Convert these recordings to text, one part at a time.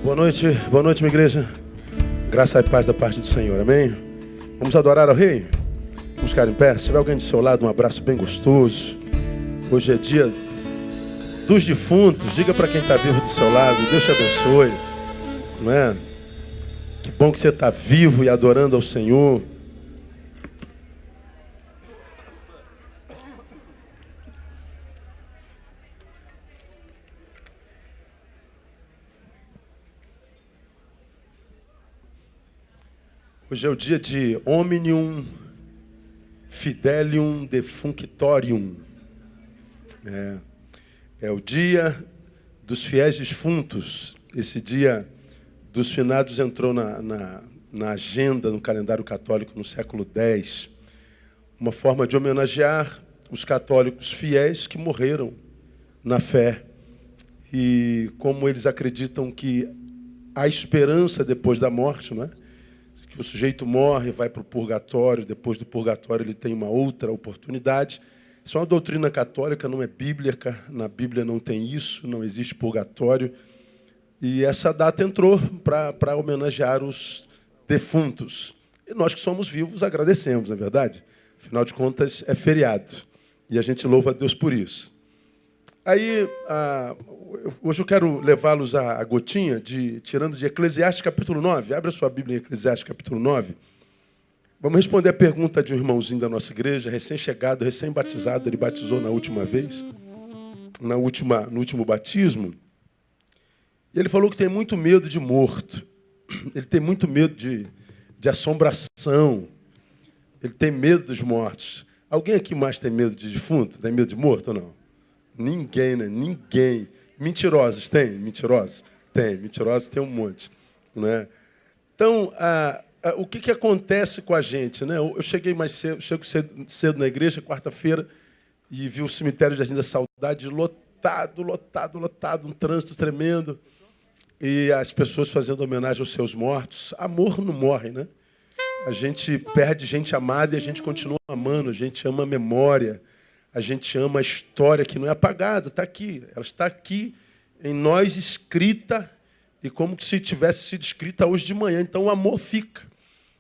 Boa noite, minha igreja. Graça e paz da parte do Senhor, amém? Vamos adorar ao Rei? Vamos ficar em pé. Se tiver alguém do seu lado, um abraço bem gostoso. Hoje é dia dos defuntos. Diga para quem está vivo do seu lado, Deus te abençoe. Não é? Que bom que você está vivo e adorando ao Senhor. Hoje é o dia de Omnium Fidelium Defunctorium. É o dia dos fiéis defuntos. Esse dia dos finados entrou na agenda, no calendário católico no século X. Uma forma de homenagear os católicos fiéis que morreram na fé. E como eles acreditam que há esperança depois da morte, não é? Que o sujeito morre, vai para o purgatório, depois do purgatório ele tem uma outra oportunidade. Isso é uma doutrina católica, não é bíblica. Na Bíblia não tem isso, não existe purgatório. E essa data entrou para homenagear os defuntos. E nós que somos vivos agradecemos, não é verdade? Afinal de contas, é feriado. E a gente louva a Deus por isso. Aí, hoje eu quero levá-los à gotinha, tirando de Eclesiastes capítulo 9. Abra sua Bíblia em Eclesiastes capítulo 9. Vamos responder a pergunta de um irmãozinho da nossa igreja, recém-chegado, recém-batizado. Ele batizou na última vez, no último batismo. E ele falou que tem muito medo de morto. Ele tem muito medo de assombração. Ele tem medo dos mortos. Alguém aqui mais tem medo de defunto? Tem medo de morto ou não? Ninguém, né? Ninguém. Mentirosos tem? Mentirosos? Tem. Mentirosos tem um monte. Né? Então, o que acontece com a gente? Né? Eu cheguei mais cedo, chego cedo na igreja, quarta-feira, e vi o cemitério de Jardim da Saudade lotado, um trânsito tremendo. E as pessoas fazendo homenagem aos seus mortos. Amor não morre, né? A gente perde gente amada e a gente continua amando, a gente ama a memória. A gente ama a história que não é apagada, está aqui. Ela está aqui em nós escrita e como se tivesse sido escrita hoje de manhã. Então o amor fica.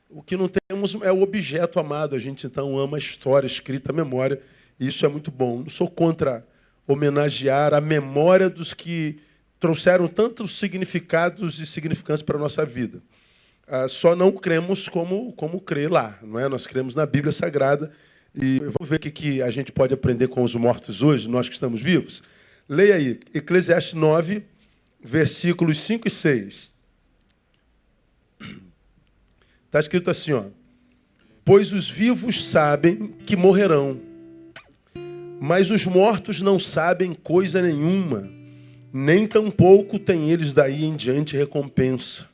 O que não temos é o objeto amado. A gente então ama a história escrita, a memória. E isso é muito bom. Não sou contra homenagear a memória dos que trouxeram tantos significados e significantes para a nossa vida. Só não cremos como crê lá. Não é? Nós cremos na Bíblia Sagrada. E vamos ver o que a gente pode aprender com os mortos hoje, nós que estamos vivos. Leia aí, Eclesiastes 9, versículos 5 e 6. Está escrito assim, ó. Pois os vivos sabem que morrerão, mas os mortos não sabem coisa nenhuma, nem tampouco têm eles daí em diante recompensa,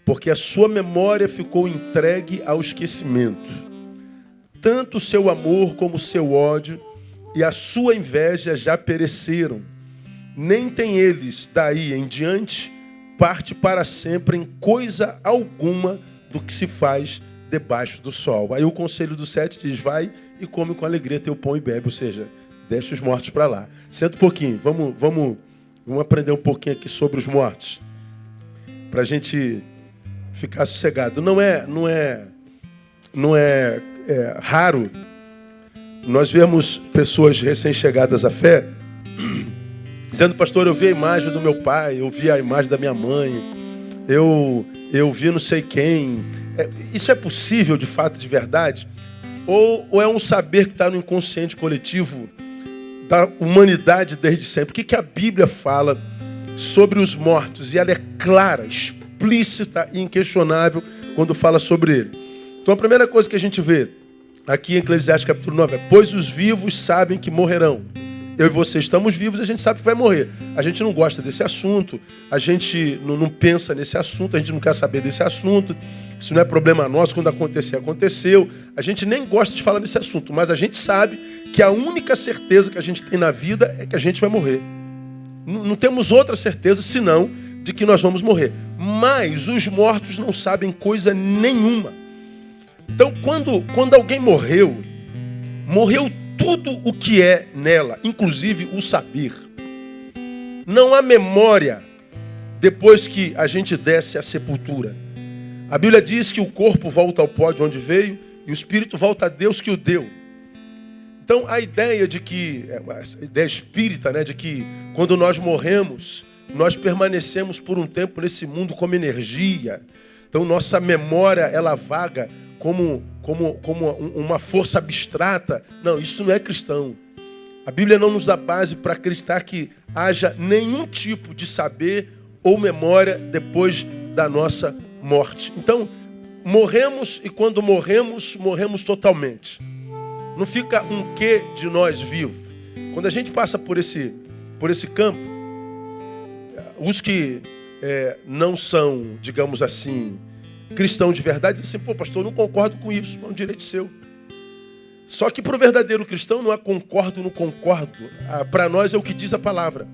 porque a sua memória ficou entregue ao esquecimento. Tanto o seu amor como o seu ódio e a sua inveja já pereceram. Nem tem eles, daí em diante, parte para sempre em coisa alguma do que se faz debaixo do sol. Aí o conselho do 7 diz, vai e come com alegria teu pão e bebe, ou seja, deixa os mortos para lá. Senta um pouquinho, vamos aprender um pouquinho aqui sobre os mortos, para a gente ficar sossegado. Não é raro nós vemos pessoas recém-chegadas à fé dizendo, pastor, eu vi a imagem do meu pai, eu vi a imagem da minha mãe, eu vi não sei quem. Isso é possível de fato, de verdade? Ou é um saber que está no inconsciente coletivo da humanidade desde sempre? O que a Bíblia fala sobre os mortos? E ela é clara, explícita e inquestionável quando fala sobre ele. Então a primeira coisa que a gente vê aqui em Eclesiastes capítulo 9 é, pois os vivos sabem que morrerão. Eu e você estamos vivos e a gente sabe que vai morrer. A gente não gosta desse assunto, a gente não pensa nesse assunto, a gente não quer saber desse assunto. Isso não é problema nosso, quando acontecer, aconteceu. A gente nem gosta de falar desse assunto, mas a gente sabe que a única certeza que a gente tem na vida é que a gente vai morrer. Não temos outra certeza senão de que nós vamos morrer. Mas os mortos não sabem coisa nenhuma. Então, quando alguém morreu tudo o que é nela, inclusive o saber. Não há memória depois que a gente desce à sepultura. A Bíblia diz que o corpo volta ao pó de onde veio e o espírito volta a Deus que o deu. Então a ideia de que, a ideia espírita, né, de que quando nós morremos, nós permanecemos por um tempo nesse mundo como energia. Então nossa memória, ela vaga como uma força abstrata. Não, isso não é cristão. A Bíblia não nos dá base para acreditar que haja nenhum tipo de saber ou memória depois da nossa morte. Então, morremos e quando morremos, morremos totalmente. Não fica um quê de nós vivo. Quando a gente passa por esse campo, os que não são, digamos assim, cristãos de verdade, dizem assim, pô, pastor, eu não concordo com isso, é um direito seu. Só que para o verdadeiro cristão não há concordo, não concordo. Para nós é o que diz a palavra.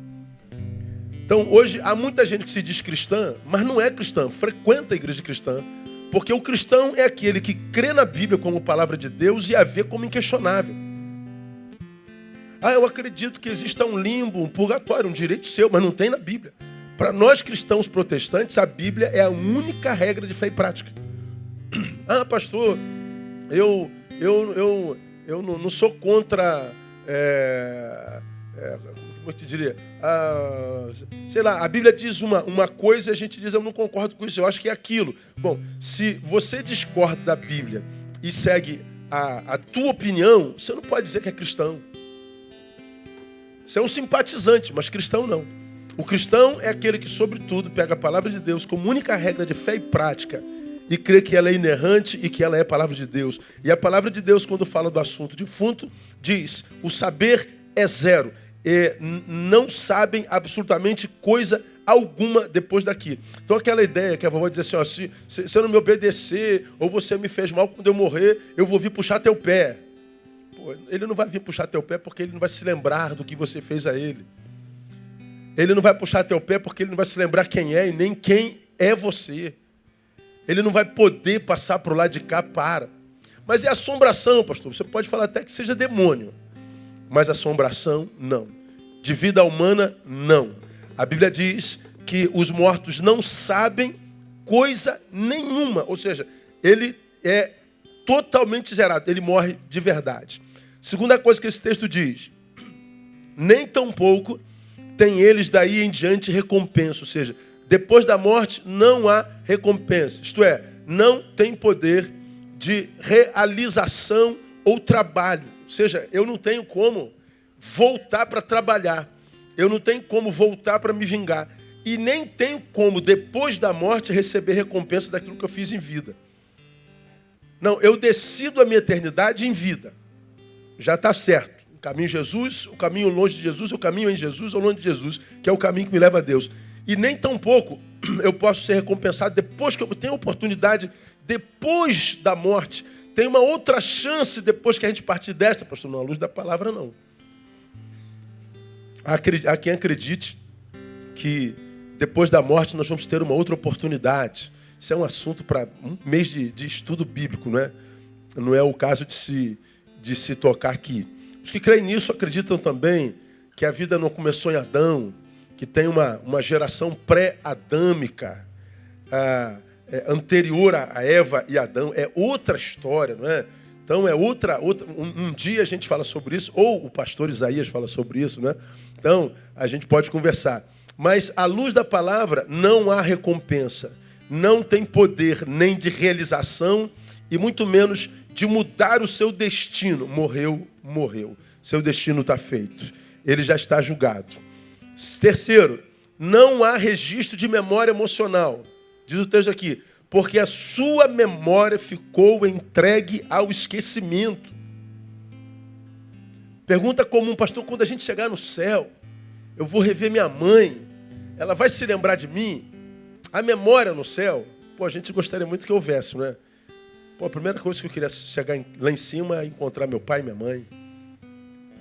Então, hoje, há muita gente que se diz cristã, mas não é cristã, frequenta a igreja cristã, porque o cristão é aquele que crê na Bíblia como palavra de Deus e a vê como inquestionável. Eu acredito que exista um limbo, um purgatório, um direito seu, mas não tem na Bíblia. Para nós cristãos protestantes, a Bíblia é a única regra de fé e prática. Pastor, eu não sou contra... como eu te diria? Sei lá, a Bíblia diz uma coisa e a gente diz, eu não concordo com isso, eu acho que é aquilo. Bom, se você discorda da Bíblia e segue a tua opinião, você não pode dizer que é cristão. Você é um simpatizante, mas cristão não. O cristão é aquele que, sobretudo, pega a palavra de Deus como única regra de fé e prática e crê que ela é inerrante e que ela é a palavra de Deus. E a palavra de Deus, quando fala do assunto defunto, diz, o saber é zero. Não sabem absolutamente coisa alguma depois daqui. Então aquela ideia que a vovó diz assim, se você não me obedecer, ou você me fez mal quando eu morrer, eu vou vir puxar teu pé. Pô, ele não vai vir puxar teu pé porque ele não vai se lembrar do que você fez a ele. Ele não vai puxar teu pé porque ele não vai se lembrar quem é e nem quem é você. Ele não vai poder passar para o lado de cá, Mas é assombração, pastor. Você pode falar até que seja demônio. Mas assombração, não. De vida humana, não. A Bíblia diz que os mortos não sabem coisa nenhuma. Ou seja, ele é totalmente zerado. Ele morre de verdade. Segunda coisa que esse texto diz. Nem tampouco tem eles daí em diante recompensa. Ou seja, depois da morte não há recompensa. Isto é, não tem poder de realização ou trabalho. Ou seja, eu não tenho como voltar para trabalhar. Eu não tenho como voltar para me vingar. E nem tenho como, depois da morte, receber recompensa daquilo que eu fiz em vida. Não, eu decido a minha eternidade em vida. Já está certo. O caminho Jesus, o caminho longe de Jesus, o caminho em Jesus ou longe de Jesus, que é o caminho que me leva a Deus. E nem tão pouco eu posso ser recompensado depois que eu tenho a oportunidade, depois da morte. Tem uma outra chance depois que a gente partir desta, pastor, não, à luz da palavra não. Há quem acredite que depois da morte nós vamos ter uma outra oportunidade. Isso é um assunto para um mês de estudo bíblico, não é? Não é o caso de se tocar aqui. Os que creem nisso acreditam também que a vida não começou em Adão, que tem uma geração pré-adâmica, anterior a Eva e Adão. É outra história, não é? Então é outra. Um dia a gente fala sobre isso, ou o pastor Isaías fala sobre isso, né? Então a gente pode conversar. Mas à luz da palavra não há recompensa, não tem poder nem de realização e muito menos de mudar o seu destino. Morreu. Seu destino está feito. Ele já está julgado. Terceiro, não há registro de memória emocional. Diz o texto aqui, porque a sua memória ficou entregue ao esquecimento. Pergunta comum, pastor, quando a gente chegar no céu, eu vou rever minha mãe, ela vai se lembrar de mim? A memória no céu, a gente gostaria muito que houvesse, né? A primeira coisa que eu queria chegar lá em cima é encontrar meu pai e minha mãe,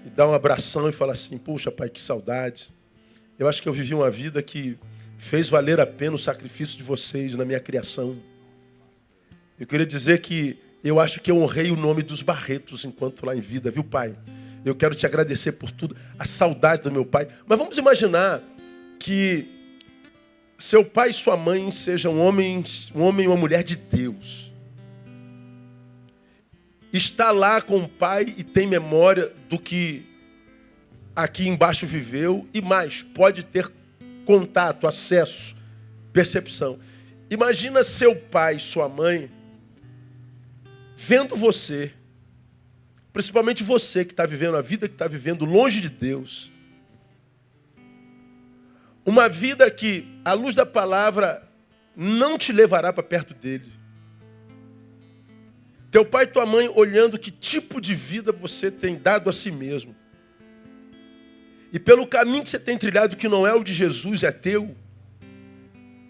e dar um abração e falar assim, puxa, pai, que saudade. Eu acho que eu vivi uma vida que fez valer a pena o sacrifício de vocês na minha criação. Eu queria dizer que eu acho que eu honrei o nome dos Barretos enquanto lá em vida, viu, pai? Eu quero te agradecer por tudo, a saudade do meu pai. Mas vamos imaginar que seu pai e sua mãe sejam um homem e uma mulher de Deus. Está lá com o pai e tem memória do que aqui embaixo viveu e mais, pode ter contato, acesso, percepção. Imagina seu pai e sua mãe vendo você, principalmente você que está vivendo a vida que está vivendo longe de Deus. Uma vida que, à luz da palavra, não te levará para perto dele. Teu pai e tua mãe olhando que tipo de vida você tem dado a si mesmo. E pelo caminho que você tem trilhado, que não é o de Jesus, é teu.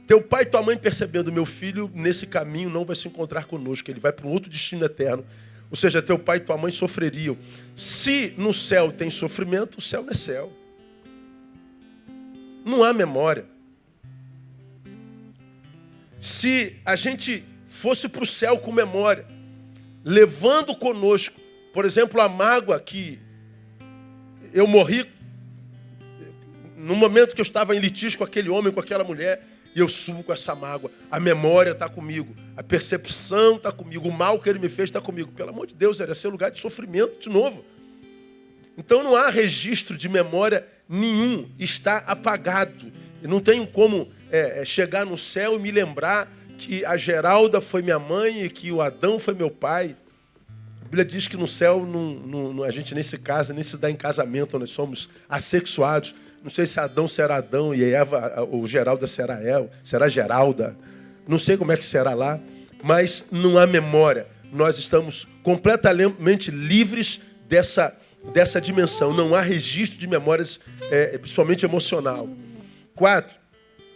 Teu pai e tua mãe percebendo, meu filho, nesse caminho não vai se encontrar conosco, ele vai para um outro destino eterno. Ou seja, teu pai e tua mãe sofreriam. Se no céu tem sofrimento, o céu não é céu. Não há memória. Se a gente fosse para o céu com memória, levando conosco, por exemplo, a mágoa que eu morri no momento que eu estava em litígio com aquele homem, com aquela mulher, e eu subo com essa mágoa. A memória está comigo, a percepção está comigo, o mal que ele me fez está comigo. Pelo amor de Deus, era ser lugar de sofrimento de novo. Então não há registro de memória nenhum, está apagado. Eu não tenho como chegar no céu e me lembrar que a Geralda foi minha mãe e que o Adão foi meu pai. A Bíblia diz que no céu a gente nem se casa, nem se dá em casamento, nós somos assexuados. Não sei se Adão será Adão e Eva, ou Geralda será Eva, será Geralda. Não sei como é que será lá, mas não há memória. Nós estamos completamente livres dessa dimensão. Não há registro de memórias, principalmente emocional. 4.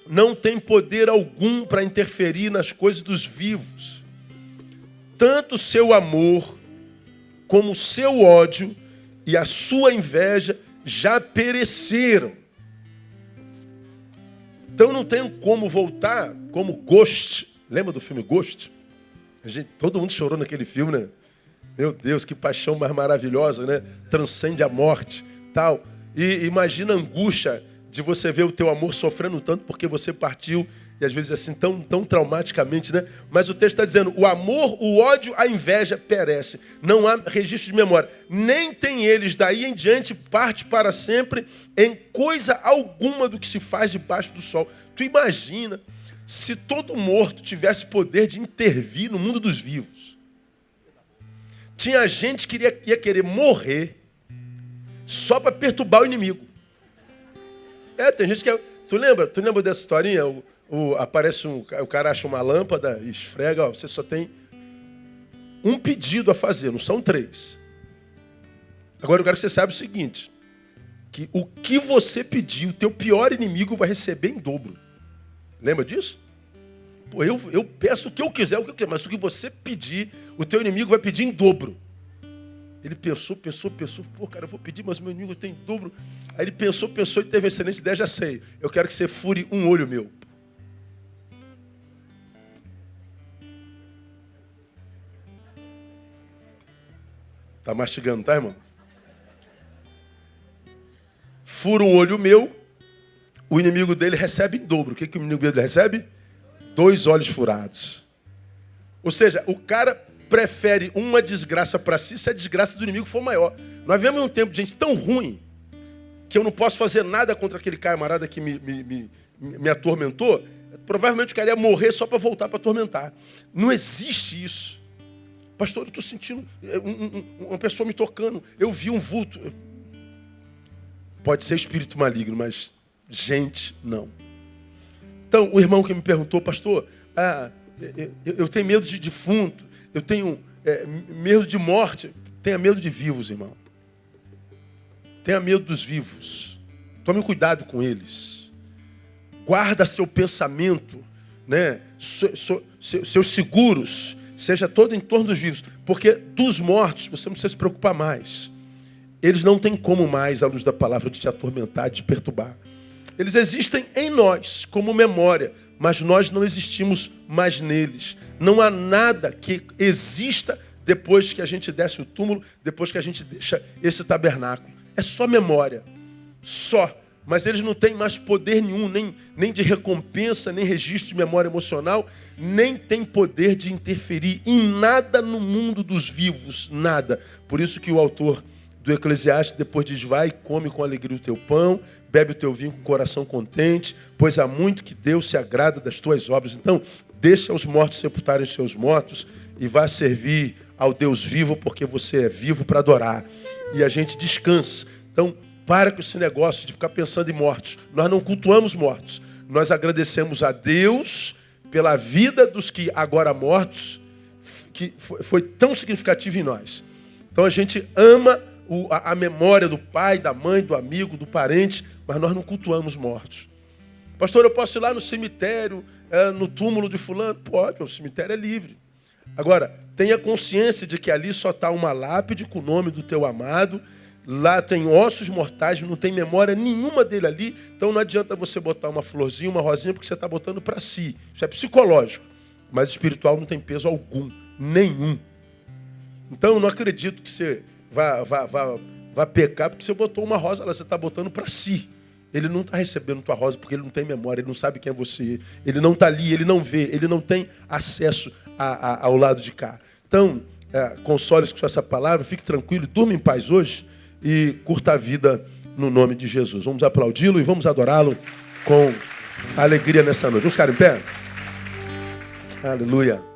Não tem poder algum para interferir nas coisas dos vivos. Tanto o seu amor, como o seu ódio e a sua inveja já pereceram. Então não tem como voltar como Ghost. Lembra do filme Ghost? Todo mundo chorou naquele filme, né? Meu Deus, que paixão mais maravilhosa, né? Transcende a morte, tal. E imagina a angústia de você ver o teu amor sofrendo tanto porque você partiu, e às vezes assim, tão traumaticamente, né? Mas o texto está dizendo, o amor, o ódio, a inveja perece. Não há registro de memória. Nem tem eles daí em diante parte para sempre em coisa alguma do que se faz debaixo do sol. Tu imagina se todo morto tivesse poder de intervir no mundo dos vivos. Tinha gente que ia querer morrer só para perturbar o inimigo. Tem gente que... Tu lembra dessa historinha? Aparece o cara acha uma lâmpada, esfrega, você só tem um pedido a fazer, não são 3. Agora eu quero que você saiba o seguinte, que o que você pedir, o teu pior inimigo vai receber em dobro. Lembra disso? Pô, eu peço o que eu quiser, mas o que você pedir, o teu inimigo vai pedir em dobro. Ele pensou, pô, cara, eu vou pedir, mas o meu inimigo tem em dobro. Aí ele pensou e teve uma excelente ideia, já sei. Eu quero que você fure um olho meu. Tá mastigando, tá, irmão? Fura um olho meu, o inimigo dele recebe em dobro. O que o inimigo dele recebe? 2 olhos furados. Ou seja, o cara prefere uma desgraça para si se a desgraça do inimigo for maior. Nós vivemos um tempo de gente tão ruim que eu não posso fazer nada contra aquele camarada que me atormentou. Provavelmente o cara ia morrer só para voltar para atormentar. Não existe isso. Pastor, eu estou sentindo uma pessoa me tocando. Eu vi um vulto. Pode ser espírito maligno, mas gente, não. Então, o irmão que me perguntou, pastor, eu tenho medo de defunto, eu tenho medo de morte. Tenha medo de vivos, irmão. Tenha medo dos vivos. Tome cuidado com eles. Guarda seu pensamento, né? Seus seguros, seja todo em torno dos vivos. Porque dos mortos você não precisa se preocupar mais. Eles não têm como mais, à luz da palavra, de te atormentar, de te perturbar. Eles existem em nós, como memória, mas nós não existimos mais neles. Não há nada que exista depois que a gente desce o túmulo, depois que a gente deixa esse tabernáculo. É só memória. Só. mas eles não têm mais poder nenhum, nem de recompensa, nem registro de memória emocional, nem tem poder de interferir em nada no mundo dos vivos, nada. Por isso que o autor do Eclesiastes depois diz: vai, come com alegria o teu pão, bebe o teu vinho com o coração contente, pois há muito que Deus se agrada das tuas obras. Então, deixa os mortos sepultarem os seus mortos e vá servir ao Deus vivo, porque você é vivo para adorar. E a gente descansa. Então, para com esse negócio de ficar pensando em mortos. Nós não cultuamos mortos. Nós agradecemos a Deus pela vida dos que agora mortos, que foi tão significativa em nós. Então a gente ama a memória do pai, da mãe, do amigo, do parente, mas nós não cultuamos mortos. Pastor, eu posso ir lá no cemitério, no túmulo de fulano? Pode, o cemitério é livre. Agora, tenha consciência de que ali só está uma lápide com o nome do teu amado. Lá tem ossos mortais, não tem memória nenhuma dele ali. Então não adianta você botar uma florzinha, uma rosinha, porque você está botando para si. Isso é psicológico. Mas espiritual não tem peso algum, nenhum. Então eu não acredito que você vá pecar porque você botou uma rosa lá, você está botando para si. Ele não está recebendo tua rosa porque ele não tem memória, ele não sabe quem é você. Ele não está ali, ele não vê, ele não tem acesso ao lado de cá. Então, console-se com essa palavra, fique tranquilo, durma em paz hoje. E curta a vida no nome de Jesus. Vamos aplaudi-lo e vamos adorá-lo com alegria nessa noite. Vamos ficar em pé? Aleluia.